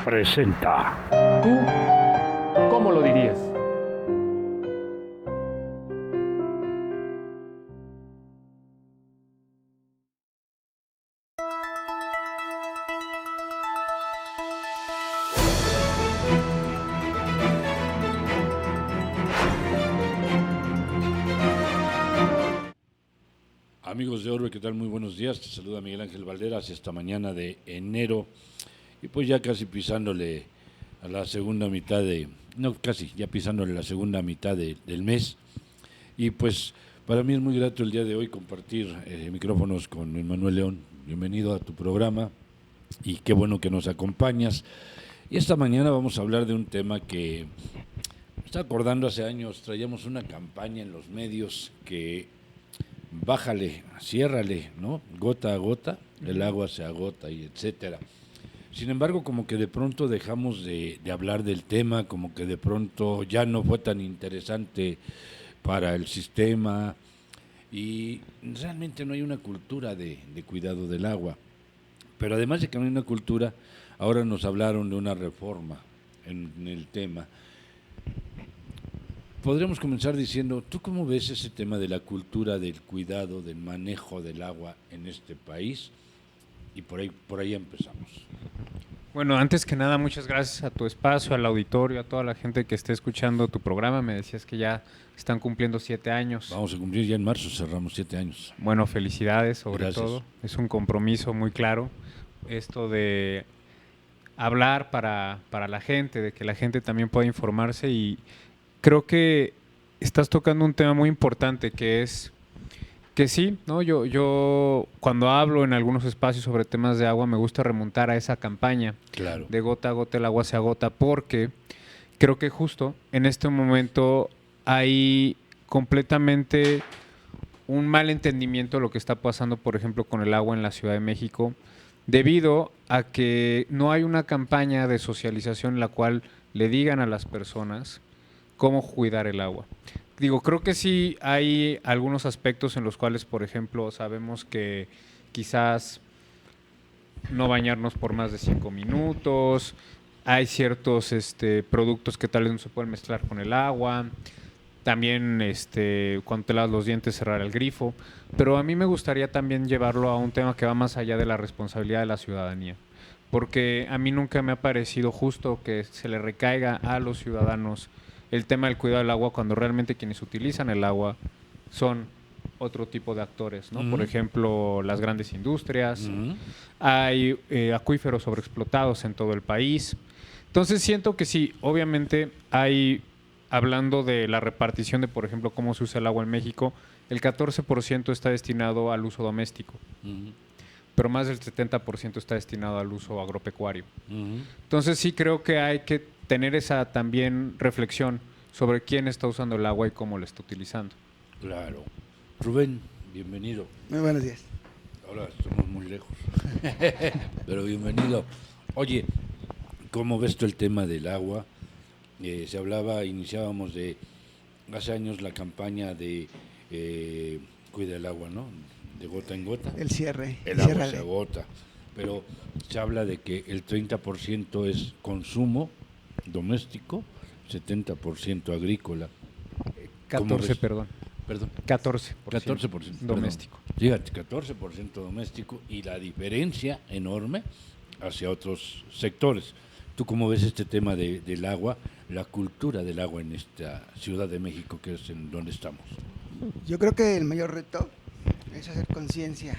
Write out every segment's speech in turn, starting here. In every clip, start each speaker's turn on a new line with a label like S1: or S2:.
S1: Presenta.
S2: ¿Tú cómo lo dirías?
S1: Amigos de Orbe, ¿qué tal? Muy buenos días. Te saluda Miguel Ángel Valderas esta mañana de enero. Y pues ya casi pisándole a la segunda mitad ya pisándole la segunda mitad del mes. Y pues para mí es muy grato el día de hoy compartir micrófonos con Manuel León. Bienvenido a tu programa y qué bueno que nos acompañas. Y esta mañana vamos a hablar de un tema que me está acordando hace años. Traíamos una campaña en los medios que bájale, ciérrale, ¿no? Gota a gota, el agua se agota y etcétera. Sin embargo, como que de pronto dejamos de hablar del tema, como que de pronto ya no fue tan interesante para el sistema y realmente no hay una cultura de cuidado del agua. Pero además de que no hay una cultura, ahora nos hablaron de una reforma en el tema. Podríamos comenzar diciendo, ¿tú cómo ves ese tema de la cultura del cuidado, del manejo del agua en este país? Y por ahí empezamos.
S2: Bueno, antes que nada, muchas gracias a tu espacio, al auditorio, a toda la gente que esté escuchando tu programa. Me decías que ya están cumpliendo 7 años.
S1: Vamos a cumplir ya en marzo, cerramos 7 años.
S2: Bueno, felicidades sobre
S1: Gracias.
S2: todo. Es un compromiso muy claro esto de hablar para la gente, de que la gente también pueda informarse, y creo que estás tocando un tema muy importante que es que sí, ¿no? Yo cuando hablo en algunos espacios sobre temas de agua me gusta remontar a esa campaña
S1: Claro.
S2: de gota a gota el agua se agota, porque creo que justo en este momento hay completamente un mal entendimiento de lo que está pasando, por ejemplo, con el agua en la Ciudad de México, debido a que no hay una campaña de socialización en la cual le digan a las personas cómo cuidar el agua. Digo, creo que sí hay algunos aspectos en los cuales, por ejemplo, sabemos que quizás no bañarnos por más de 5 minutos, hay ciertos productos que tal vez no se pueden mezclar con el agua, también cuando te lavas los dientes cerrar el grifo, pero a mí me gustaría también llevarlo a un tema que va más allá de la responsabilidad de la ciudadanía, porque a mí nunca me ha parecido justo que se le recaiga a los ciudadanos el tema del cuidado del agua cuando realmente quienes utilizan el agua son otro tipo de actores, ¿no? Por ejemplo, las grandes industrias, hay acuíferos sobreexplotados en todo el país. Entonces siento que sí, obviamente hay, hablando de la repartición de, por ejemplo, cómo se usa el agua en México, el 14% está destinado al uso doméstico, pero más del 70% está destinado al uso agropecuario. Entonces sí creo que hay que tener esa también reflexión sobre quién está usando el agua y cómo lo está utilizando.
S1: Claro. Rubén, bienvenido.
S3: Muy buenos días.
S1: Ahora estamos muy lejos, pero bienvenido. Oye, ¿cómo ves tú el tema del agua? Se hablaba, iniciábamos de hace años la campaña de cuida el agua, ¿no? De gota en gota.
S3: El cierre.
S1: El agua se agota, pero se habla de que el 30% es consumo doméstico, 70% agrícola.
S2: 14, perdón. 14%,
S1: 14%
S2: doméstico.
S1: Fíjate, 14% doméstico y la diferencia enorme hacia otros sectores. ¿Tú cómo ves este tema del agua, la cultura del agua en esta Ciudad de México, que es en donde estamos?
S3: Yo creo que el mayor reto es hacer conciencia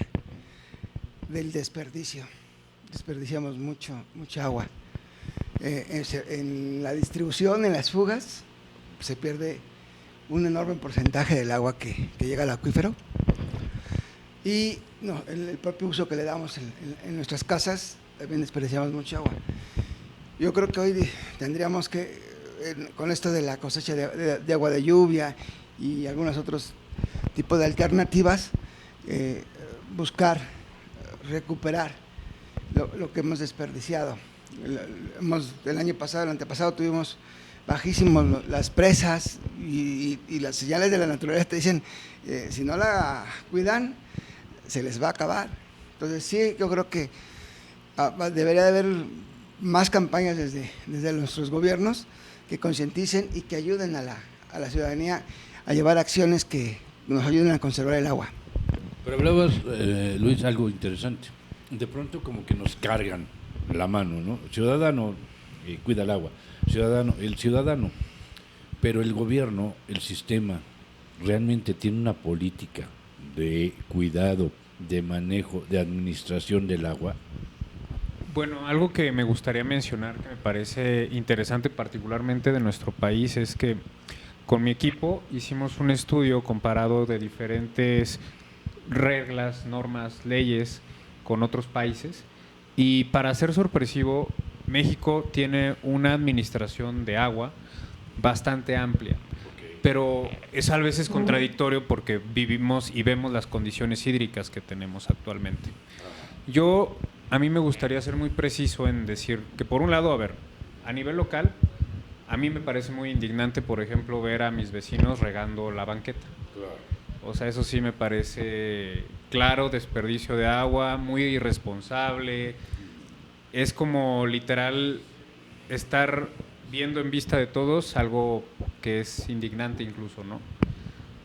S3: del desperdicio. Desperdiciamos mucha agua. en la distribución, en las fugas, se pierde un enorme porcentaje del agua que llega al acuífero. Y no, el propio uso que le damos en nuestras casas, también desperdiciamos mucha agua. Yo creo que hoy tendríamos que, con esto de la cosecha de agua de lluvia y algunos otros tipos de alternativas, buscar recuperar lo que hemos desperdiciado. El año pasado, el antepasado, tuvimos bajísimos las presas y las señales de la naturaleza te dicen, si no la cuidan, se les va a acabar. Entonces sí, yo creo que debería de haber más campañas desde nuestros gobiernos que concienticen y que ayuden a la ciudadanía a llevar acciones que nos ayuden a conservar el agua.
S1: Pero hablabas, Luis, algo interesante. De pronto como que nos cargan la mano, ¿no? Ciudadano, cuida el agua. El ciudadano. Pero el gobierno, el sistema, realmente tiene una política de cuidado, de manejo, de administración del agua.
S2: Bueno, algo que me gustaría mencionar, que me parece interesante particularmente de nuestro país, es que con mi equipo hicimos un estudio comparado de diferentes reglas, normas, leyes con otros países, y para ser sorpresivo, México tiene una administración de agua bastante amplia, pero es a veces contradictorio porque vivimos y vemos las condiciones hídricas que tenemos actualmente. A mí me gustaría ser muy preciso en decir que, por un lado, a ver, a nivel local, a mí me parece muy indignante, por ejemplo, ver a mis vecinos regando la banqueta. Claro. O sea, eso sí me parece claro desperdicio de agua, muy irresponsable. Es como literal estar viendo en vista de todos algo que es indignante incluso, ¿no?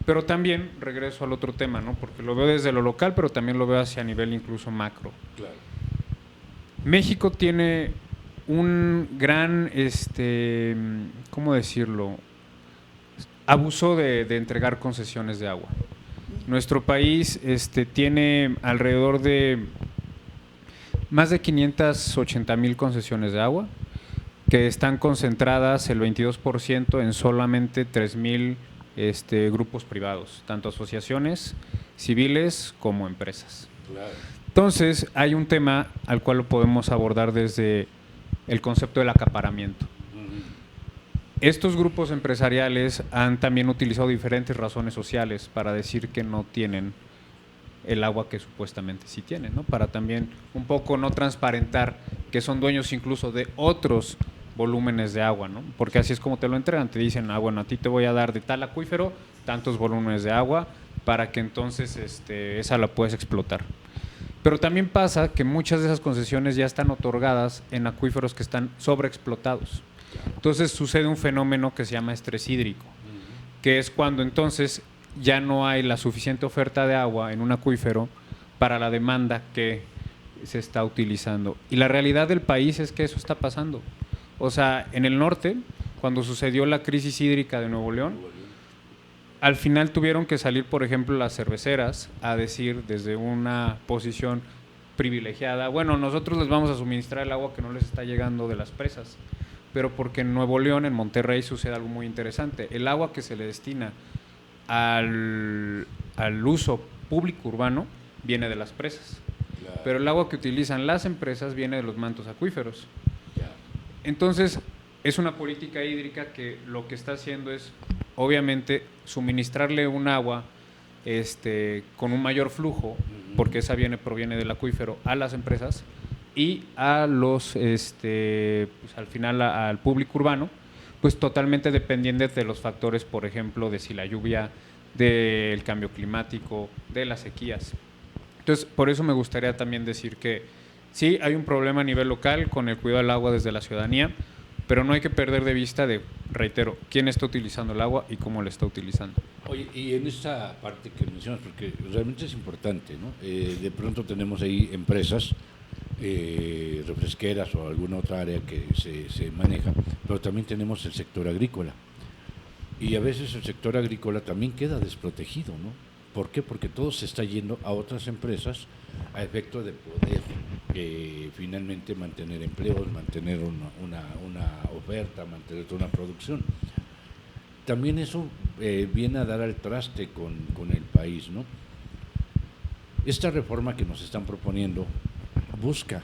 S2: Pero también regreso al otro tema, ¿no? Porque lo veo desde lo local, pero también lo veo hacia nivel incluso macro. Claro. México tiene un gran, ¿cómo decirlo?, abuso de entregar concesiones de agua. Nuestro país tiene alrededor de más de 580,000 concesiones de agua, que están concentradas el 22% en solamente 3,000 grupos privados, tanto asociaciones civiles como empresas. Claro. Entonces, hay un tema al cual lo podemos abordar desde el concepto del acaparamiento. Estos grupos empresariales han también utilizado diferentes razones sociales para decir que no tienen el agua que supuestamente sí tienen, ¿no? Para también un poco no transparentar que son dueños incluso de otros volúmenes de agua, ¿no? Porque así es como te lo entregan, te dicen, bueno, a ti te voy a dar de tal acuífero tantos volúmenes de agua para que entonces esa la puedes explotar. Pero también pasa que muchas de esas concesiones ya están otorgadas en acuíferos que están sobreexplotados. Entonces sucede un fenómeno que se llama estrés hídrico, que es cuando entonces ya no hay la suficiente oferta de agua en un acuífero para la demanda que se está utilizando. Y la realidad del país es que eso está pasando. O sea, en el norte, cuando sucedió la crisis hídrica de Nuevo León, al final tuvieron que salir, por ejemplo, las cerveceras a decir desde una posición privilegiada, bueno, nosotros les vamos a suministrar el agua que no les está llegando de las presas, pero porque en Nuevo León, en Monterrey, sucede algo muy interesante. El agua que se le destina al uso público urbano viene de las presas, claro, pero el agua que utilizan las empresas viene de los mantos acuíferos. Entonces, es una política hídrica que lo que está haciendo es, obviamente, suministrarle un agua con un mayor flujo, porque esa proviene del acuífero, a las empresas y a los, pues al final al público urbano, pues totalmente dependientes de los factores, por ejemplo, de si la lluvia, del cambio climático, de las sequías. Entonces, por eso me gustaría también decir que sí, hay un problema a nivel local con el cuidado del agua desde la ciudadanía, pero no hay que perder de vista reitero, quién está utilizando el agua y cómo la está utilizando.
S1: Oye, y en esta parte que mencionas, porque realmente es importante, ¿no? De pronto tenemos ahí empresas refresqueras o alguna otra área que se maneja, pero también tenemos el sector agrícola. Y a veces el sector agrícola también queda desprotegido, ¿no? ¿Por qué? Porque todo se está yendo a otras empresas a efecto de poder finalmente mantener empleos, mantener una oferta, mantener toda una producción. También eso viene a dar al traste con el país, ¿no? Esta reforma que nos están proponiendo busca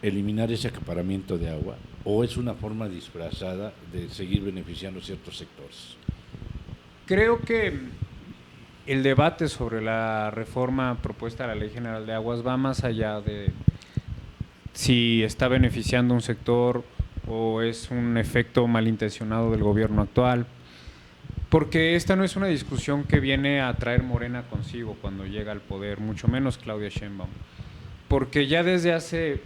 S1: eliminar ese acaparamiento de agua, o es una forma disfrazada de seguir beneficiando ciertos sectores.
S2: Creo que el debate sobre la reforma propuesta a la Ley General de Aguas va más allá de si está beneficiando un sector o es un efecto malintencionado del gobierno actual, porque esta no es una discusión que viene a traer Morena consigo cuando llega al poder, mucho menos Claudia Sheinbaum, porque ya desde hace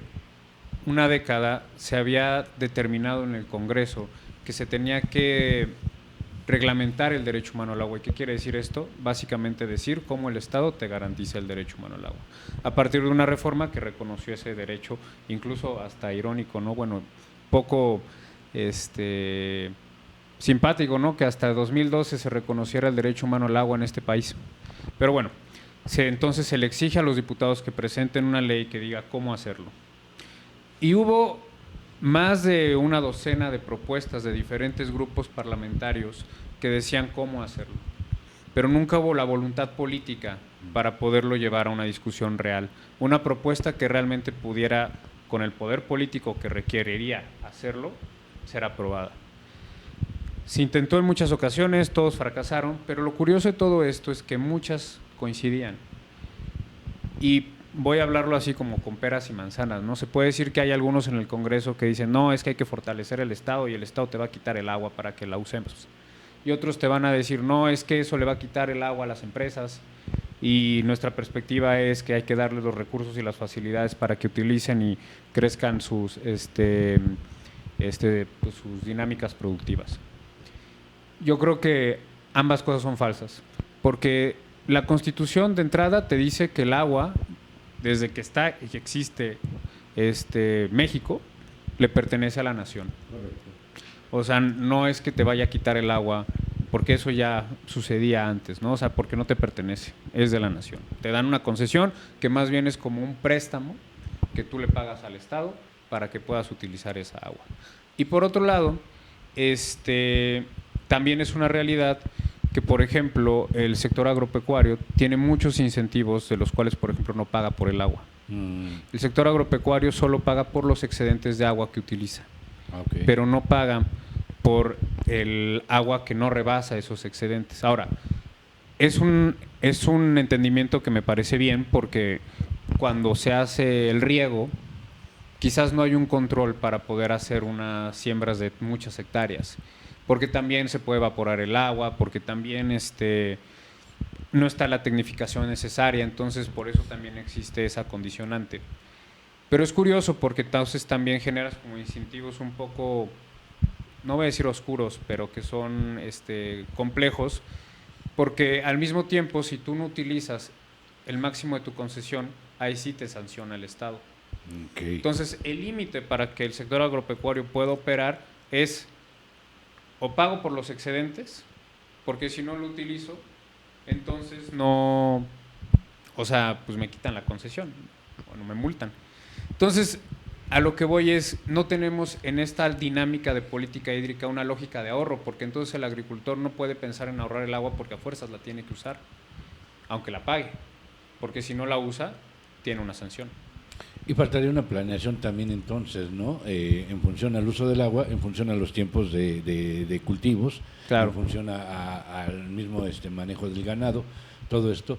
S2: una década se había determinado en el Congreso que se tenía que reglamentar el derecho humano al agua. ¿Y qué quiere decir esto? Básicamente decir cómo el Estado te garantiza el derecho humano al agua. A partir de una reforma que reconoció ese derecho, incluso hasta irónico, ¿no? Bueno, poco simpático, ¿no? Que hasta 2012 se reconociera el derecho humano al agua en este país. Pero bueno, entonces se le exige a los diputados que presenten una ley que diga cómo hacerlo. Y hubo más de una docena de propuestas de diferentes grupos parlamentarios que decían cómo hacerlo, pero nunca hubo la voluntad política para poderlo llevar a una discusión real, una propuesta que realmente pudiera, con el poder político que requeriría hacerlo, ser aprobada. Se intentó en muchas ocasiones, todos fracasaron, pero lo curioso de todo esto es que muchas coincidían. Y voy a hablarlo así como con peras y manzanas, ¿no? Se puede decir que hay algunos en el Congreso que dicen, no, es que hay que fortalecer el Estado y el Estado te va a quitar el agua para que la usemos. Y otros te van a decir, no, es que eso le va a quitar el agua a las empresas y nuestra perspectiva es que hay que darles los recursos y las facilidades para que utilicen y crezcan sus, pues, sus dinámicas productivas. Yo creo que ambas cosas son falsas, porque la Constitución de entrada te dice que el agua, desde que está y existe México, le pertenece a la nación.
S1: Correcto.
S2: O sea, no es que te vaya a quitar el agua, porque eso ya sucedía antes, ¿no? O sea, porque no te pertenece, es de la nación. Te dan una concesión que más bien es como un préstamo que tú le pagas al Estado para que puedas utilizar esa agua. Y por otro lado, también es una realidad que, por ejemplo, el sector agropecuario tiene muchos incentivos de los cuales, por ejemplo, no paga por el agua. El sector agropecuario solo paga por los excedentes de agua que utiliza,
S1: Okay.
S2: pero no paga por el agua que no rebasa esos excedentes. Ahora, es un entendimiento que me parece bien, porque cuando se hace el riego, quizás no hay un control para poder hacer unas siembras de muchas hectáreas, porque también se puede evaporar el agua, porque también no está la tecnificación necesaria, entonces por eso también existe esa condicionante. Pero es curioso porque entonces también generas como incentivos un poco, no voy a decir oscuros, pero que son complejos, porque al mismo tiempo, si tú no utilizas el máximo de tu concesión, ahí sí te sanciona el Estado.
S1: Okay.
S2: Entonces, el límite para que el sector agropecuario pueda operar es o pago por los excedentes, porque si no lo utilizo, entonces no, o sea, pues me quitan la concesión, bueno, me multan. Entonces, a lo que voy es, no tenemos en esta dinámica de política hídrica una lógica de ahorro, porque entonces el agricultor no puede pensar en ahorrar el agua porque a fuerzas la tiene que usar, aunque la pague, porque si no la usa, tiene una sanción.
S1: Y faltaría una planeación también entonces, ¿no? En función al uso del agua, en función a los tiempos de cultivos,
S2: Claro.
S1: en función al mismo manejo del ganado, todo esto.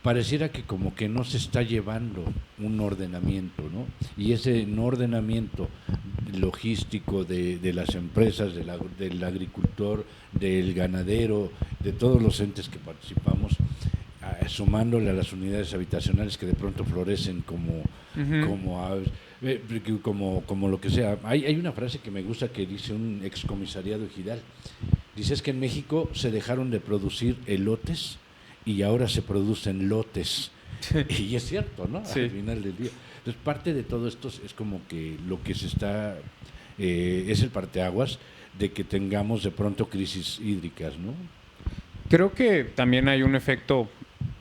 S1: Pareciera que como que no se está llevando un ordenamiento, ¿no? Y ese no ordenamiento logístico de las empresas, del agricultor, del ganadero, de todos los entes que participamos, sumándole a las unidades habitacionales que de pronto florecen como lo que sea. Hay una frase que me gusta que dice un excomisariado ejidal. Dice, es que en México se dejaron de producir elotes y ahora se producen lotes. Y es cierto, ¿no?
S2: Sí.
S1: Al final del día. Entonces, parte de todo esto es como que lo que se está, es el parteaguas de que tengamos de pronto crisis hídricas, ¿no?
S2: Creo que también hay un efecto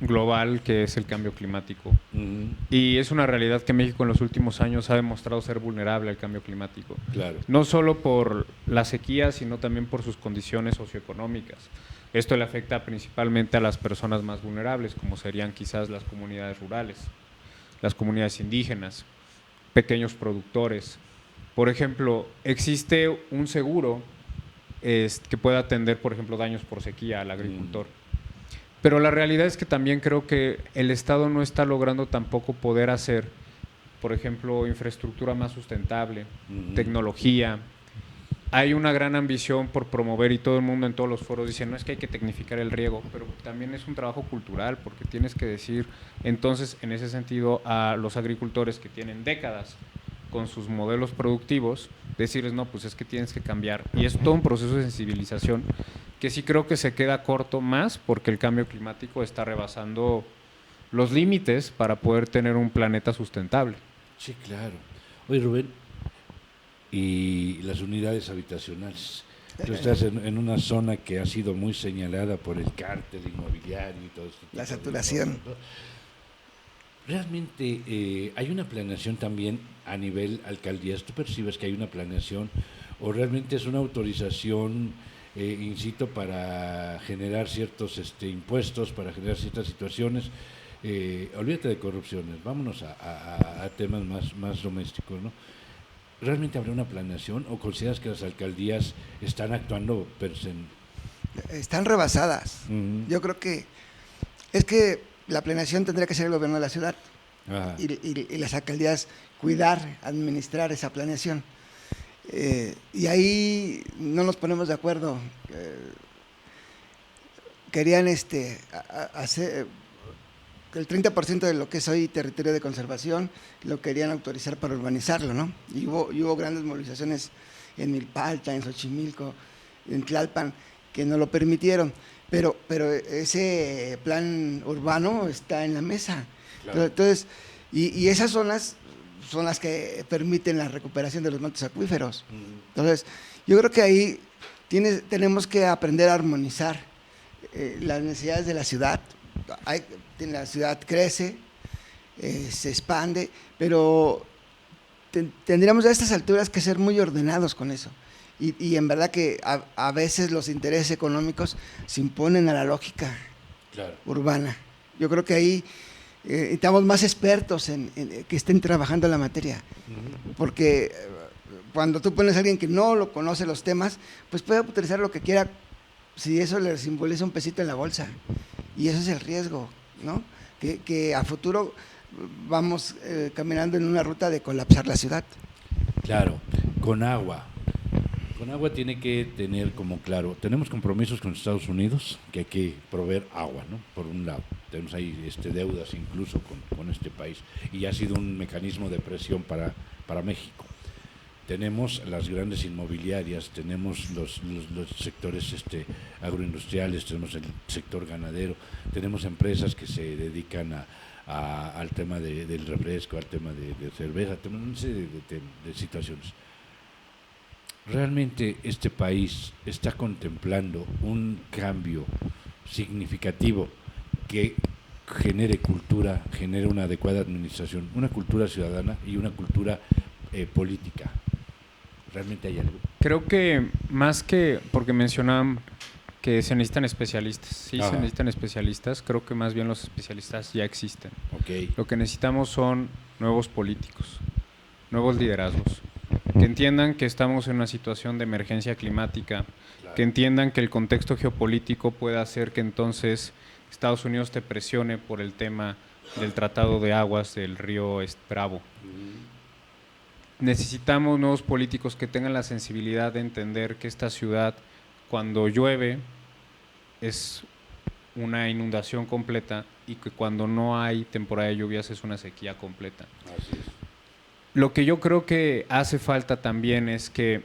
S2: global que es el cambio climático.
S1: Ujú.
S2: Y es una realidad que México en los últimos años ha demostrado ser vulnerable al cambio climático.
S1: Claro.
S2: No solo por la sequía, sino también por sus condiciones socioeconómicas. Esto le afecta principalmente a las personas más vulnerables, como serían quizás las comunidades rurales, las comunidades indígenas, pequeños productores. Por ejemplo, existe un seguro que puede atender, por ejemplo, daños por sequía al agricultor. Pero la realidad es que también creo que el Estado no está logrando tampoco poder hacer, por ejemplo, infraestructura más sustentable, tecnología. Hay una gran ambición por promover, y todo el mundo en todos los foros dice, no es que hay que tecnificar el riego, pero también es un trabajo cultural, porque tienes que decir, entonces, en ese sentido, a los agricultores que tienen décadas con sus modelos productivos, decirles, no, pues es que tienes que cambiar. Y es todo un proceso de sensibilización que sí creo que se queda corto más porque el cambio climático está rebasando los límites para poder tener un planeta sustentable.
S1: Sí, claro. Oye, Rubén, y las unidades habitacionales. Tú estás en una zona que ha sido muy señalada por el cártel inmobiliario y todo esto.
S3: La saturación.
S1: Realmente hay una planeación también a nivel alcaldías. ¿Tú percibes que hay una planeación o realmente es una autorización in situ para generar ciertos impuestos, para generar ciertas situaciones? Olvídate de corrupciones, vámonos a temas más domésticos, ¿no? ¿Realmente habrá una planeación o consideras que las alcaldías están actuando per se?
S3: Están rebasadas. Yo creo que es que la planeación tendría que ser el gobierno de la ciudad y las alcaldías cuidar, administrar esa planeación. Y ahí no nos ponemos de acuerdo. Querían hacer el 30% de lo que es hoy territorio de conservación, lo querían autorizar para urbanizarlo, ¿no? Y hubo grandes movilizaciones en Milpalta, en Xochimilco, en Tlalpan, que no lo permitieron. Pero ese plan urbano está en la mesa. Claro. Entonces, y esas zonas son las que permiten la recuperación de los mantos acuíferos. Entonces, yo creo que ahí tenemos que aprender a armonizar las necesidades de la ciudad. La ciudad crece, se expande, pero tendríamos a estas alturas que ser muy ordenados con eso. Y en verdad que a veces los intereses económicos se imponen a la lógica urbana. Yo creo que ahí estamos más expertos en que estén trabajando en la materia. Porque cuando tú pones a alguien que no lo conoce los temas, pues puede utilizar lo que quiera si eso le simboliza un pesito en la bolsa. Y eso es el riesgo, ¿no? Que a futuro vamos caminando en una ruta de colapsar la ciudad.
S1: Claro, con agua. Con agua tiene que tener como claro, tenemos compromisos con Estados Unidos, que hay que proveer agua, ¿no? Por un lado, tenemos ahí deudas incluso con este país, y ha sido un mecanismo de presión para México. Tenemos las grandes inmobiliarias, tenemos los sectores agroindustriales, tenemos el sector ganadero, tenemos empresas que se dedican al tema del refresco, al tema de cerveza, tenemos una serie de situaciones. ¿Realmente este país está contemplando un cambio significativo que genere cultura, genere una adecuada administración, una cultura ciudadana y una cultura política? ¿Realmente hay algo?
S2: Creo que más que, porque mencionaban que se necesitan especialistas, sí se necesitan especialistas, creo que más bien los especialistas ya existen. Lo que necesitamos son nuevos políticos, nuevos liderazgos, que entiendan que estamos en una situación de emergencia climática, que entiendan que el contexto geopolítico puede hacer que entonces Estados Unidos te presione por el tema del tratado de aguas del río Bravo. Necesitamos nuevos políticos que tengan la sensibilidad de entender que esta ciudad, cuando llueve, es una inundación completa y que cuando no hay temporada de lluvias es una sequía completa.
S1: Así es.
S2: Lo que yo creo que hace falta también es que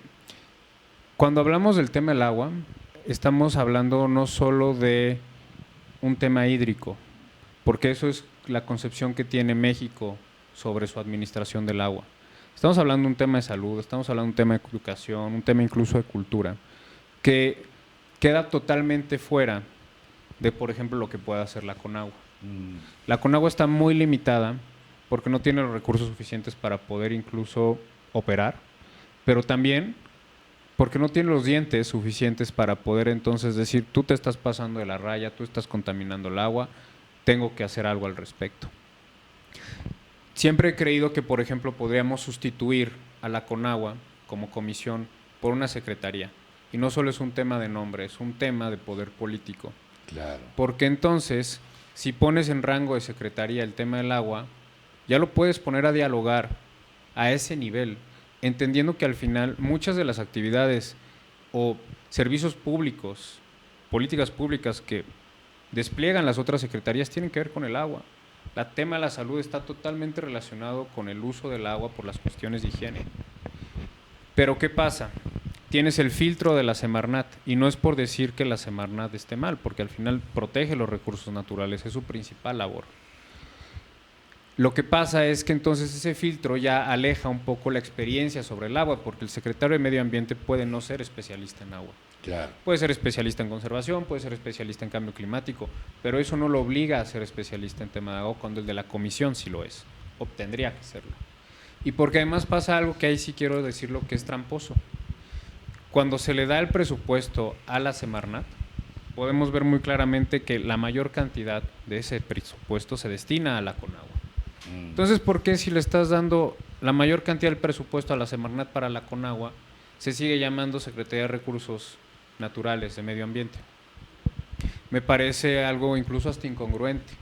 S2: cuando hablamos del tema del agua, estamos hablando no solo de un tema hídrico, porque eso es la concepción que tiene México sobre su administración del agua. Estamos hablando de un tema de salud, estamos hablando de un tema de educación, un tema incluso de cultura, que queda totalmente fuera de, por ejemplo, lo que puede hacer la Conagua. La Conagua está muy limitada porque no tiene los recursos suficientes para poder incluso operar, pero también porque no tiene los dientes suficientes para poder entonces decir, tú te estás pasando de la raya, tú estás contaminando el agua, tengo que hacer algo al respecto. Siempre he creído que, por ejemplo, podríamos sustituir a la Conagua como comisión por una secretaría. Y no solo es un tema de nombre, es un tema de poder político.
S1: Claro.
S2: Porque entonces, si pones en rango de secretaría el tema del agua, ya lo puedes poner a dialogar a ese nivel, entendiendo que al final muchas de las actividades o servicios públicos, políticas públicas que despliegan las otras secretarías tienen que ver con el agua. El tema de la salud está totalmente relacionado con el uso del agua por las cuestiones de higiene. Pero ¿qué pasa? Tienes el filtro de la Semarnat, y no es por decir que la Semarnat esté mal, porque al final protege los recursos naturales, es su principal labor. Lo que pasa es que entonces ese filtro ya aleja un poco la experiencia sobre el agua, porque el secretario de Medio Ambiente puede no ser especialista en agua.
S1: Claro.
S2: Puede ser especialista en conservación, puede ser especialista en cambio climático, pero eso no lo obliga a ser especialista en tema de agua cuando el de la comisión sí lo es, o tendría que serlo. Y porque además pasa algo que ahí sí quiero decirlo que es tramposo. Cuando se le da el presupuesto a la Semarnat, podemos ver muy claramente que la mayor cantidad de ese presupuesto se destina a la Conagua. Entonces, ¿por qué si le estás dando la mayor cantidad del presupuesto a la Semarnat para la Conagua, se sigue llamando Secretaría de Recursos Naturales de Medio Ambiente? Me parece algo incluso hasta incongruente.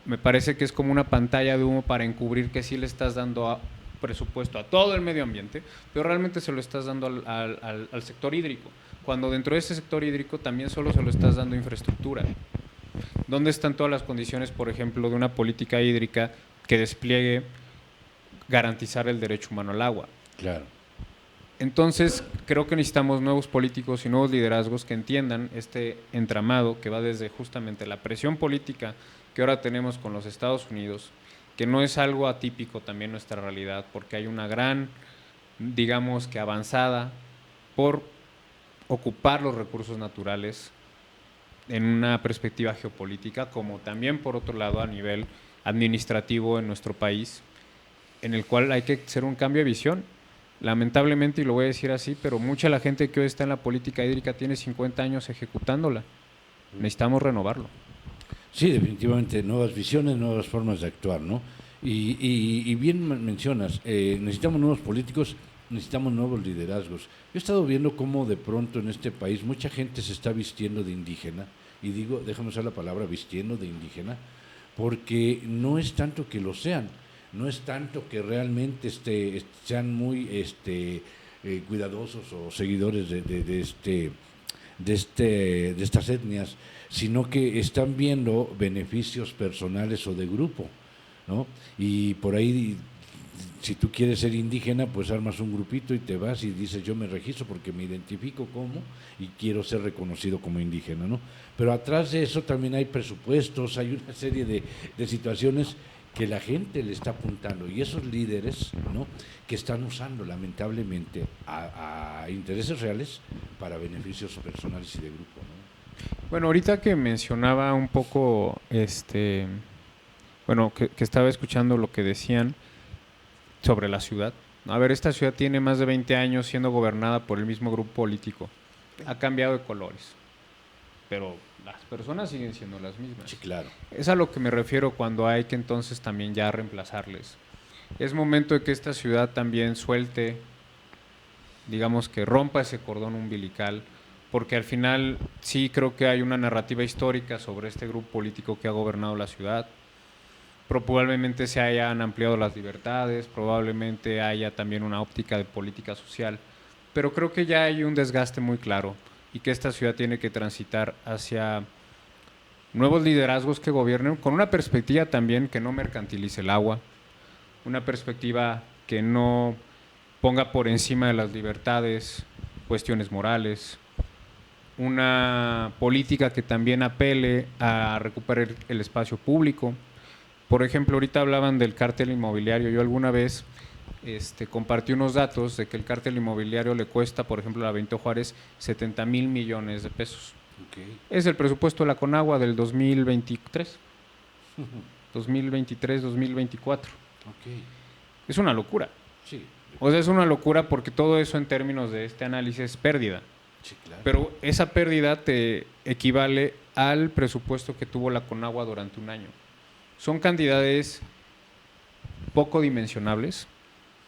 S2: Me parece que es como una pantalla de humo para encubrir que sí le estás dando presupuesto a todo el medio ambiente, pero realmente se lo estás dando al sector hídrico, cuando dentro de ese sector hídrico también solo se lo estás dando infraestructura. ¿Dónde están todas las condiciones, por ejemplo, de una política hídrica que despliegue garantizar el derecho humano al agua?
S1: Claro.
S2: Entonces, creo que necesitamos nuevos políticos y nuevos liderazgos que entiendan este entramado que va desde justamente la presión política que ahora tenemos con los Estados Unidos, que no es algo atípico también en nuestra realidad, porque hay una gran, digamos que avanzada, por ocupar los recursos naturales en una perspectiva geopolítica, como también por otro lado a nivel administrativo en nuestro país, en el cual hay que hacer un cambio de visión. Lamentablemente, y lo voy a decir así, pero mucha de la gente que hoy está en la política hídrica tiene 50 años ejecutándola. Necesitamos renovarlo.
S1: Sí, definitivamente, nuevas visiones, nuevas formas de actuar, ¿no? Y bien mencionas, necesitamos nuevos políticos, necesitamos nuevos liderazgos. Yo he estado viendo cómo de pronto en este país mucha gente se está vistiendo de indígena, y digo, déjame usar la palabra vistiendo de indígena, porque no es tanto que lo sean, no es tanto que realmente sean muy cuidadosos o seguidores de estas etnias, sino que están viendo beneficios personales o de grupo, ¿no? Y por ahí, si tú quieres ser indígena, pues armas un grupito y te vas y dices, yo me registro porque me identifico como y quiero ser reconocido como indígena, ¿no? Pero atrás de eso también hay presupuestos, hay una serie de situaciones que la gente le está apuntando, y esos líderes, ¿no?, que están usando lamentablemente a intereses reales para beneficios personales y de grupo, ¿no?
S2: Bueno, ahorita que mencionaba un poco, bueno, que estaba escuchando lo que decían sobre la ciudad. A ver, esta ciudad tiene más de 20 años siendo gobernada por el mismo grupo político. Ha cambiado de colores, pero las personas siguen siendo las mismas.
S1: Sí, claro.
S2: Es a lo que me refiero cuando hay que entonces también ya reemplazarles. Es momento de que esta ciudad también suelte, digamos que rompa ese cordón umbilical, porque al final sí creo que hay una narrativa histórica sobre este grupo político que ha gobernado la ciudad. Probablemente se hayan ampliado las libertades, probablemente haya también una óptica de política social, pero creo que ya hay un desgaste muy claro y que esta ciudad tiene que transitar hacia nuevos liderazgos que gobiernen con una perspectiva también que no mercantilice el agua, una perspectiva que no ponga por encima de las libertades cuestiones morales, una política que también apele a recuperar el espacio público. Por ejemplo, ahorita hablaban del cártel inmobiliario. Yo alguna vez compartí unos datos de que el cártel inmobiliario le cuesta, por ejemplo, a la Benito Juárez 70,000 millones de pesos.
S1: Okay.
S2: Es el presupuesto de la Conagua del 2023. 2023, 2024.
S1: Ok,
S2: Es una locura.
S1: sí,
S2: O sea, es una locura porque todo eso en términos de este análisis es pérdida.
S1: sí, claro.
S2: Pero esa pérdida te equivale al presupuesto que tuvo la Conagua durante un año. Son cantidades poco dimensionables,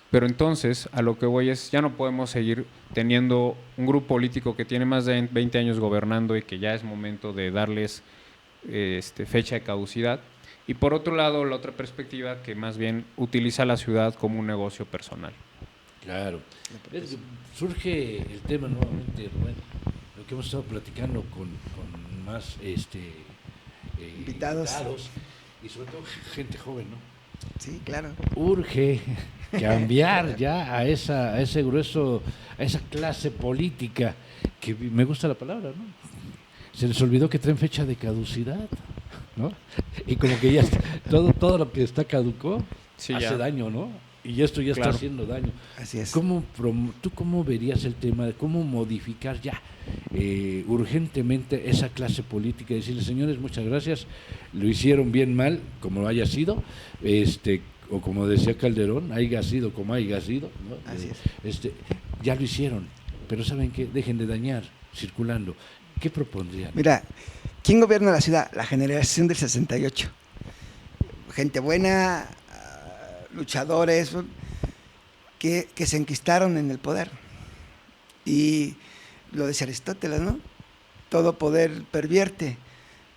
S2: pero entonces a lo que voy es, ya no podemos seguir teniendo un grupo político que tiene más de 20 años gobernando y que ya es momento de darles fecha de caducidad. Y por otro lado, la otra perspectiva que más bien utiliza la ciudad como un negocio personal.
S1: Claro. Surge el tema nuevamente, Rubén, lo que hemos estado platicando con más
S3: Invitados.
S1: y sobre todo gente joven, ¿no?
S3: Sí, claro.
S1: Urge cambiar ya a ese grueso, a esa clase política, que me gusta la palabra, ¿no? Se les olvidó que traen fecha de caducidad, ¿no? Y como que ya todo lo que está caducó
S2: Sí,
S1: hace
S2: ya.
S1: daño, ¿no? Y esto ya
S2: Claro.
S1: está haciendo daño.
S3: Así es.
S1: ¿Tú cómo verías el tema de cómo modificar ya urgentemente esa clase política y decirle, señores, muchas gracias, lo hicieron bien mal, como haya sido, o como decía Calderón, haya sido como haya sido, ¿no?
S3: Así es.
S1: Ya lo hicieron, pero ¿saben qué? Dejen de dañar circulando. ¿Qué propondrían?
S3: Mira, ¿quién gobierna la ciudad? La generación del 68. Gente buena, luchadores, que se enquistaron en el poder. Y lo decía Aristóteles, ¿no? Todo poder pervierte.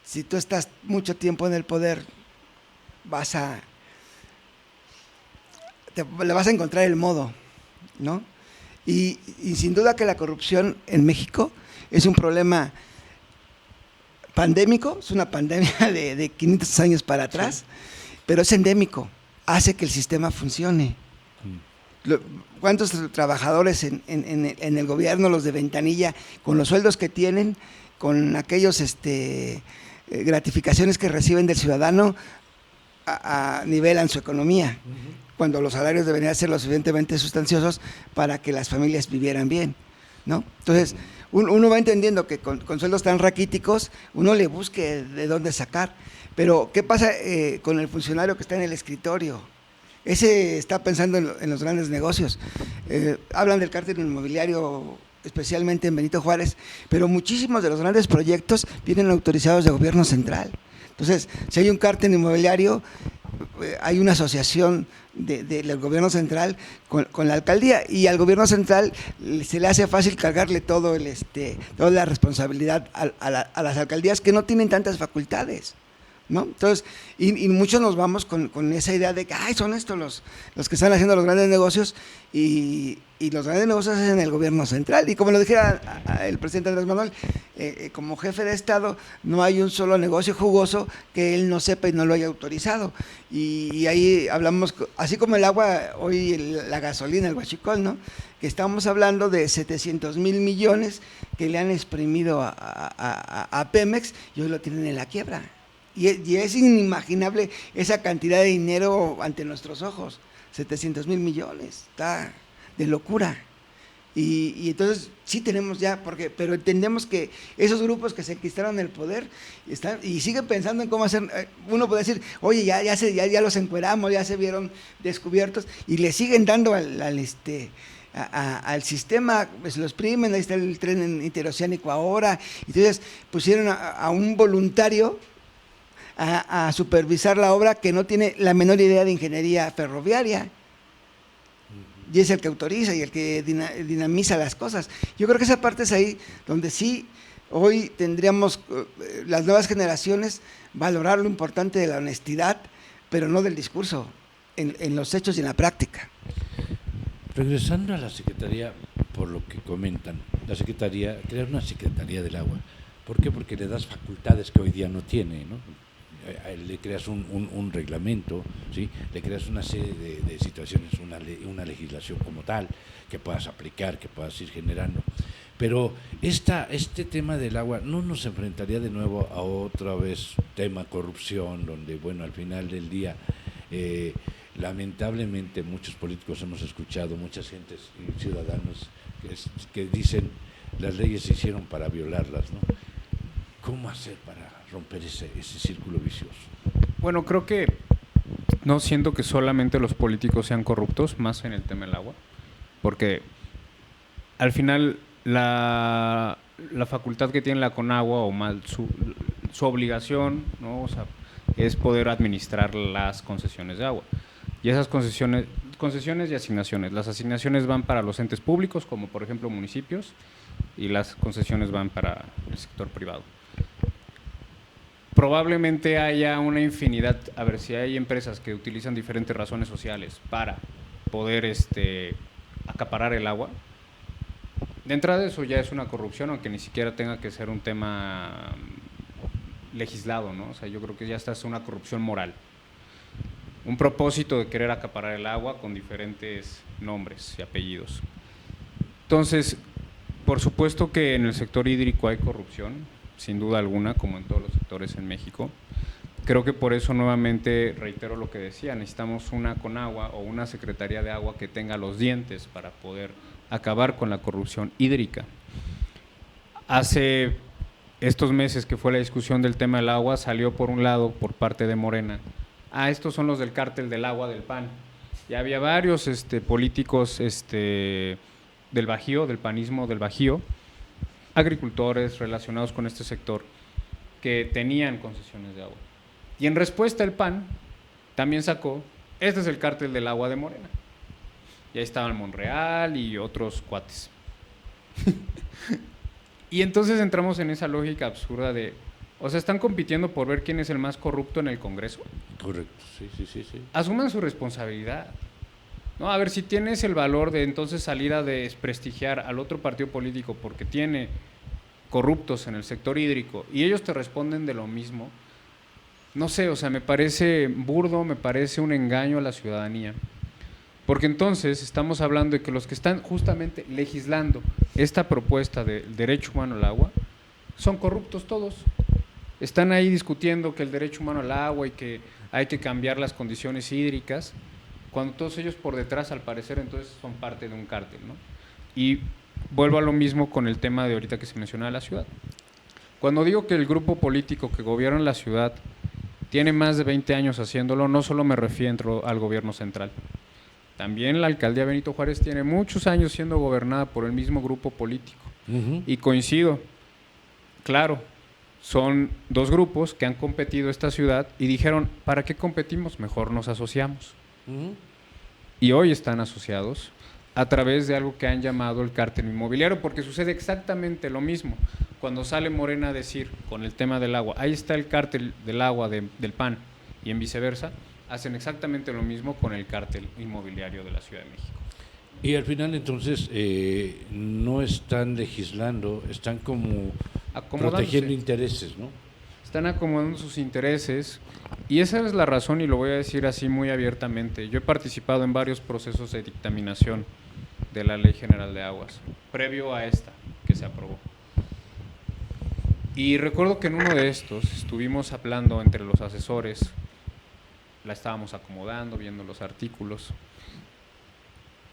S3: Si tú estás mucho tiempo en el poder, le vas a encontrar el modo, ¿no? Y sin duda que la corrupción en México es un problema pandémico, es una pandemia de 500 años para atrás, sí, pero es endémico, hace que el sistema funcione. ¿Cuántos trabajadores en el gobierno, los de ventanilla, con los sueldos que tienen, con aquellos gratificaciones que reciben del ciudadano, nivelan su economía, cuando los salarios deberían ser lo suficientemente sustanciosos para que las familias vivieran bien, ¿no? Entonces, uno va entendiendo que con sueldos tan raquíticos, uno le busque de dónde sacar. Pero, ¿qué pasa con el funcionario que está en el escritorio? Ese está pensando en los grandes negocios. Hablan del cártel inmobiliario, especialmente en Benito Juárez, pero muchísimos de los grandes proyectos vienen autorizados de gobierno central. Entonces, si hay un cártel inmobiliario, hay una asociación del gobierno central con la alcaldía, y al gobierno central se le hace fácil cargarle toda la responsabilidad a las alcaldías que no tienen tantas facultades, ¿no? Entonces, y muchos nos vamos con esa idea de que son estos los que están haciendo los grandes negocios, y los grandes negocios es en el gobierno central. Y como lo dijera el presidente Andrés Manuel, como jefe de Estado, no hay un solo negocio jugoso que él no sepa y no lo haya autorizado. Y ahí hablamos, así como el agua, hoy la gasolina, el huachicol, ¿no? Que estamos hablando de 700,000 millones que le han exprimido a Pemex, y hoy lo tienen en la quiebra. Y es inimaginable esa cantidad de dinero ante nuestros ojos, 700,000 millones, está de locura. Y entonces sí tenemos ya, pero entendemos que esos grupos que se enquistaron el poder están y siguen pensando en cómo hacer. Uno puede decir, oye, ya los encueramos, ya se vieron descubiertos, y le siguen dando al sistema, pues lo exprimen. Ahí está el tren interoceánico ahora. Entonces pusieron a un voluntario a supervisar la obra que no tiene la menor idea de ingeniería ferroviaria, y es el que autoriza y el que dinamiza las cosas. Yo creo que esa parte es ahí donde sí hoy tendríamos las nuevas generaciones valorar lo importante de la honestidad, pero no del discurso, en los hechos y en la práctica.
S1: Regresando a la Secretaría, por lo que comentan, crear una Secretaría del Agua. ¿Por qué? Porque le das facultades que hoy día no tiene, ¿no? Le creas un reglamento, ¿sí? Le creas una serie de situaciones, una legislación como tal, que puedas aplicar, que puedas ir generando. Pero este tema del agua no nos enfrentaría de nuevo a otra vez tema corrupción, donde, bueno, al final del día, lamentablemente muchos políticos hemos escuchado, muchas gentes y ciudadanos que dicen las leyes se hicieron para violarlas, ¿no? ¿Cómo hacer para romper ese círculo vicioso?
S2: Bueno, creo que no siento que solamente los políticos sean corruptos, más en el tema del agua, porque al final la facultad que tiene la Conagua, o más su obligación, ¿no? O sea, es poder administrar las concesiones de agua. Y esas concesiones y asignaciones. Las asignaciones van para los entes públicos, como por ejemplo municipios, y las concesiones van para el sector privado. Probablemente haya una infinidad, a ver, si hay empresas que utilizan diferentes razones sociales para poder acaparar el agua. De entrada eso ya es una corrupción, aunque ni siquiera tenga que ser un tema legislado, ¿no? O sea, yo creo que ya es una corrupción moral. Un propósito de querer acaparar el agua con diferentes nombres y apellidos. Entonces, por supuesto que en el sector hídrico hay corrupción, sin duda alguna, como en todos los sectores en México. Creo que por eso nuevamente reitero lo que decía, necesitamos una Conagua o una Secretaría de Agua que tenga los dientes para poder acabar con la corrupción hídrica. Hace estos meses que fue la discusión del tema del agua, salió por un lado, por parte de Morena, estos son los del cártel del agua del PAN. Ya había varios políticos del Bajío, del panismo del Bajío, agricultores relacionados con este sector, que tenían concesiones de agua. Y en respuesta el PAN también sacó, este es el cártel del agua de Morena. Y ahí estaban Monreal y otros cuates. Y entonces entramos en esa lógica absurda de, o sea, están compitiendo por ver quién es el más corrupto en el Congreso.
S1: Correcto, sí.
S2: Asuman su responsabilidad. No, a ver, si tienes el valor de entonces salir a desprestigiar al otro partido político porque tiene corruptos en el sector hídrico y ellos te responden de lo mismo, no sé, o sea, me parece burdo, me parece un engaño a la ciudadanía. Porque entonces estamos hablando de que los que están justamente legislando esta propuesta del derecho humano al agua son corruptos todos. Están ahí discutiendo que el derecho humano al agua y que hay que cambiar las condiciones hídricas, cuando todos ellos por detrás, al parecer, entonces son parte de un cártel, ¿no? Y vuelvo a lo mismo con el tema de ahorita que se menciona de la ciudad. Cuando digo que el grupo político que gobierna la ciudad tiene más de 20 años haciéndolo, no solo me refiero al gobierno central. También la alcaldía Benito Juárez tiene muchos años siendo gobernada por el mismo grupo político. Y coincido, claro, son dos grupos que han competido esta ciudad y dijeron, ¿para qué competimos? Mejor nos asociamos. Y hoy están asociados a través de algo que han llamado el cártel inmobiliario, porque sucede exactamente lo mismo. Cuando sale Morena a decir con el tema del agua, ahí está el cártel del agua del PAN, y en viceversa, hacen exactamente lo mismo con el cártel inmobiliario de la Ciudad de México.
S1: Y al final entonces no están legislando, están como protegiendo intereses, ¿no?
S2: Están acomodando sus intereses y esa es la razón, y lo voy a decir así muy abiertamente. Yo he participado en varios procesos de dictaminación de la Ley General de Aguas, previo a esta que se aprobó. Y recuerdo que en uno de estos estuvimos hablando entre los asesores, la estábamos acomodando, viendo los artículos.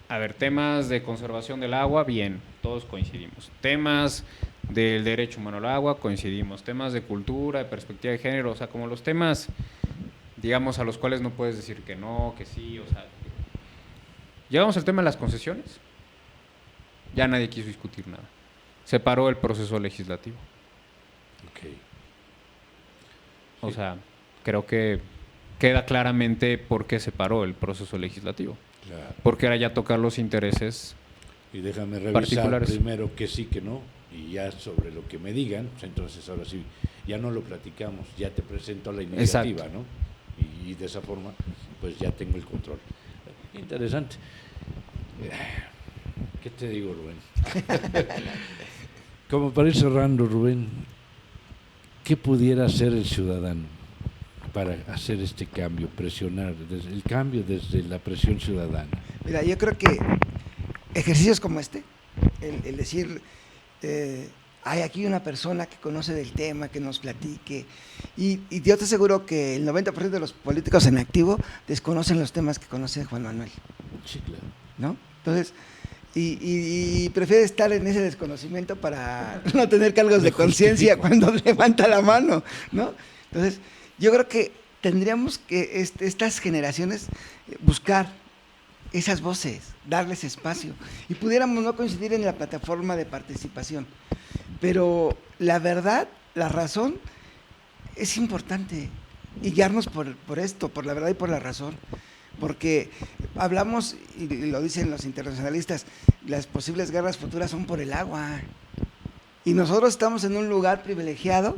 S2: A ver, temas de conservación del agua, bien, todos coincidimos. Temas del derecho humano al agua, coincidimos. Temas de cultura, de perspectiva de género, o sea, como los temas, digamos, a los cuales no puedes decir que no, que sí, o sea. Llegamos al tema de las concesiones, ya nadie quiso discutir nada. Se paró el proceso legislativo.
S1: Okay.
S2: O sea, creo que queda claramente por qué se paró el proceso legislativo.
S1: Claro.
S2: Porque era ya tocar los intereses
S1: y déjame revisar
S2: particulares.
S1: Primero que sí, que no, y ya sobre lo que me digan, pues entonces ahora sí, ya no lo platicamos, ya te presento la iniciativa,
S2: exacto,
S1: ¿no? Y de esa forma, pues ya tengo el control. Interesante. ¿Qué te digo, Rubén? Como para ir cerrando, Rubén, ¿qué pudiera hacer el ciudadano para hacer este cambio, presionar, el cambio desde la presión ciudadana?
S3: Mira, yo creo que ejercicios como este, el decir, hay aquí una persona que conoce del tema, que nos platique, y yo te aseguro que el 90% de los políticos en activo desconocen los temas que conoce Juan Manuel.
S1: Sí, claro.
S3: ¿No? Entonces, y prefiere estar en ese desconocimiento para no tener cargos de conciencia cuando levanta la mano, ¿no? Entonces, yo creo que tendríamos que estas generaciones buscar esas voces, darles espacio, y pudiéramos no coincidir en la plataforma de participación, pero la verdad, la razón es importante, y guiarnos por esto, por la verdad y por la razón, porque hablamos, y lo dicen los internacionalistas, las posibles guerras futuras son por el agua, y nosotros estamos en un lugar privilegiado,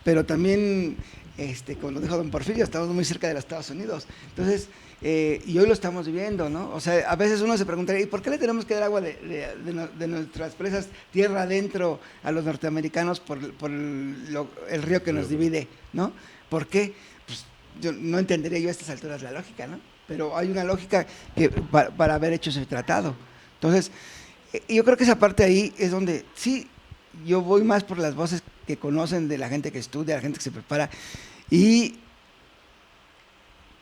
S3: pero también, como lo dijo don Porfirio, estamos muy cerca de los Estados Unidos. Entonces, y hoy lo estamos viviendo, ¿no? O sea, a veces uno se preguntaría, ¿y por qué le tenemos que dar agua de nuestras presas tierra adentro a los norteamericanos por el río que nos divide, ¿no? ¿Por qué? Pues yo no entendería yo a estas alturas la lógica, ¿no? Pero hay una lógica para haber hecho ese tratado. Entonces, yo creo que esa parte ahí es donde sí, yo voy más por las voces que conocen de la gente que estudia, la gente que se prepara, y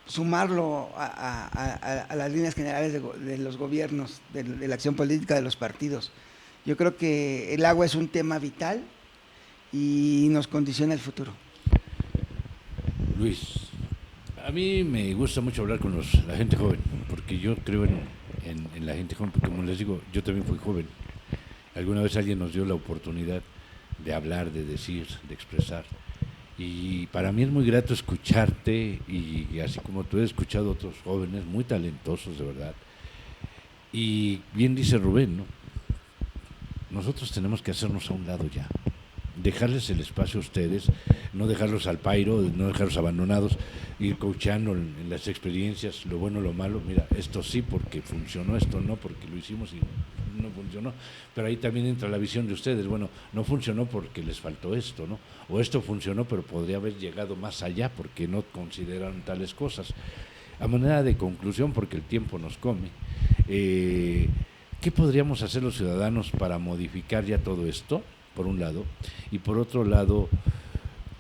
S3: sumarlo a las líneas generales de los gobiernos, de la acción política de los partidos. Yo creo que el agua es un tema vital y nos condiciona el futuro.
S1: Luis, a mí me gusta mucho hablar con la gente joven, porque yo creo en la gente joven, porque como les digo, yo también fui joven. Alguna vez alguien nos dio la oportunidad de hablar, de decir, de expresar. Y para mí es muy grato escucharte, y así como tú he escuchado a otros jóvenes muy talentosos, de verdad. Y bien dice Rubén, ¿no? Nosotros tenemos que hacernos a un lado ya, dejarles el espacio a ustedes, no dejarlos al pairo, no dejarlos abandonados, ir coachando en las experiencias, lo bueno, lo malo. Mira, esto sí porque funcionó, esto no porque lo hicimos y no funcionó. Pero ahí también entra la visión de ustedes. Bueno, no funcionó porque les faltó esto, ¿no? O esto funcionó, pero podría haber llegado más allá porque no consideraron tales cosas. A manera de conclusión, porque el tiempo nos come, ¿qué podríamos hacer los ciudadanos para modificar ya todo esto, por un lado? Y por otro lado,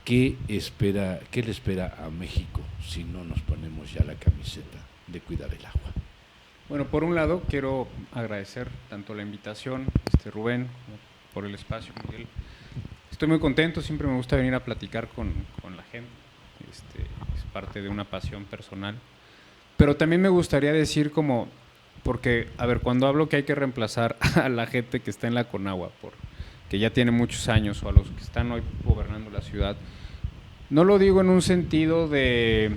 S1: ¿qué le espera a México si no nos ponemos ya la camiseta de cuidar el agua?
S2: Bueno, por un lado, quiero agradecer tanto la invitación, Rubén, por el espacio, Miguel. Estoy muy contento, siempre me gusta venir a platicar con la gente, es parte de una pasión personal. Pero también me gustaría decir porque, a ver, cuando hablo que hay que reemplazar a la gente que está en la Conagua, que ya tiene muchos años, o a los que están hoy gobernando la ciudad, no lo digo en un sentido de,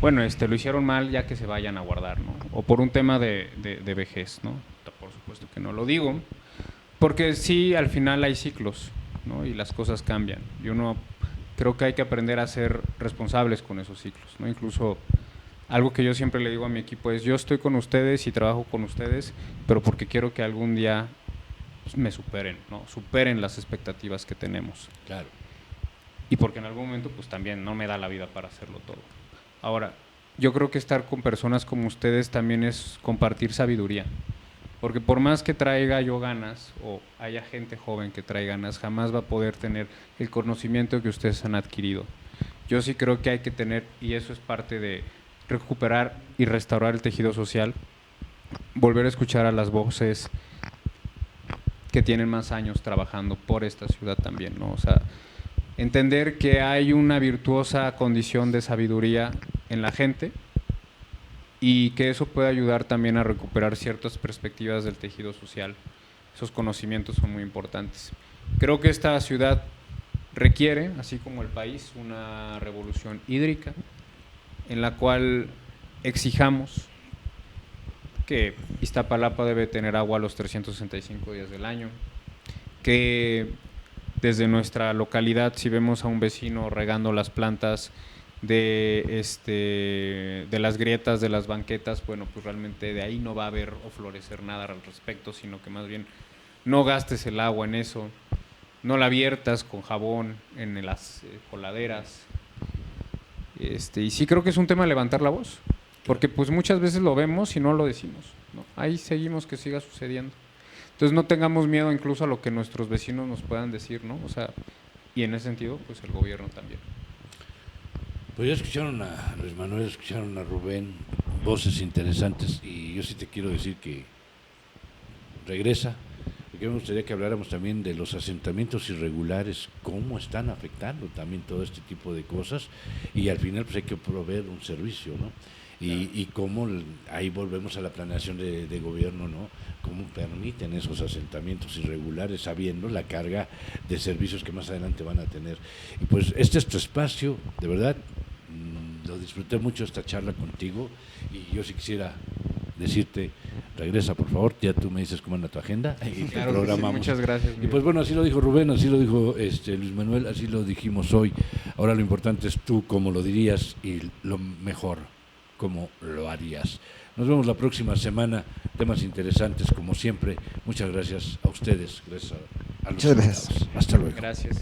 S2: bueno, lo hicieron mal, ya que se vayan a guardar, ¿no? O por un tema de vejez, ¿no? Por supuesto que no lo digo, porque sí, al final hay ciclos, ¿no? Y las cosas cambian. Yo no creo que hay que aprender a ser responsables con esos ciclos, ¿no? Incluso algo que yo siempre le digo a mi equipo es: yo estoy con ustedes y trabajo con ustedes, pero porque quiero que algún día me superen, ¿no? Superen las expectativas que tenemos.
S1: Claro.
S2: Y porque en algún momento pues también no me da la vida para hacerlo todo. Ahora, yo creo que estar con personas como ustedes también es compartir sabiduría, porque por más que traiga yo ganas, o haya gente joven que trae ganas, jamás va a poder tener el conocimiento que ustedes han adquirido. Yo sí creo que hay que tener, y eso es parte de recuperar y restaurar el tejido social, volver a escuchar a las voces que tienen más años trabajando por esta ciudad también, ¿no? O sea, entender que hay una virtuosa condición de sabiduría en la gente y que eso puede ayudar también a recuperar ciertas perspectivas del tejido social. Esos conocimientos son muy importantes. Creo que esta ciudad requiere, así como el país, una revolución hídrica en la cual exijamos que Iztapalapa debe tener agua los 365 días del año, que desde nuestra localidad, si vemos a un vecino regando las plantas de las grietas de las banquetas, bueno, pues realmente de ahí no va a haber o florecer nada al respecto, sino que más bien no gastes el agua en eso, no la viertas con jabón en las coladeras. Y sí creo que es un tema de levantar la voz, porque pues muchas veces lo vemos y no lo decimos, ¿no? Ahí seguimos que siga sucediendo. Entonces no tengamos miedo incluso a lo que nuestros vecinos nos puedan decir, ¿no? O sea, y en ese sentido, pues el gobierno también.
S1: Pues ya escucharon a Luis Manuel, escucharon a Rubén, voces interesantes, y yo sí te quiero decir que regresa Yo me gustaría que habláramos también de los asentamientos irregulares, cómo están afectando también todo este tipo de cosas, y al final pues hay que proveer un servicio, ¿no? Y cómo ahí volvemos a la planeación de gobierno, ¿no? Cómo permiten esos asentamientos irregulares sabiendo la carga de servicios que más adelante van a tener. Y pues este es tu espacio, de verdad, lo disfruté mucho esta charla contigo, y yo sí quisiera decirte, regresa por favor, ya tú me dices cómo anda tu agenda y te
S2: Claro que sí,
S1: programamos.
S2: muchas gracias.
S1: Y pues bueno, así lo dijo Rubén, así lo dijo Luis Manuel, así lo dijimos hoy. Ahora lo importante es tú cómo lo dirías, y lo mejor, cómo lo harías. Nos vemos la próxima semana, temas interesantes como siempre. Muchas gracias a ustedes, gracias a los
S3: Muchas gracias.
S1: invitados. Hasta luego.
S2: Gracias.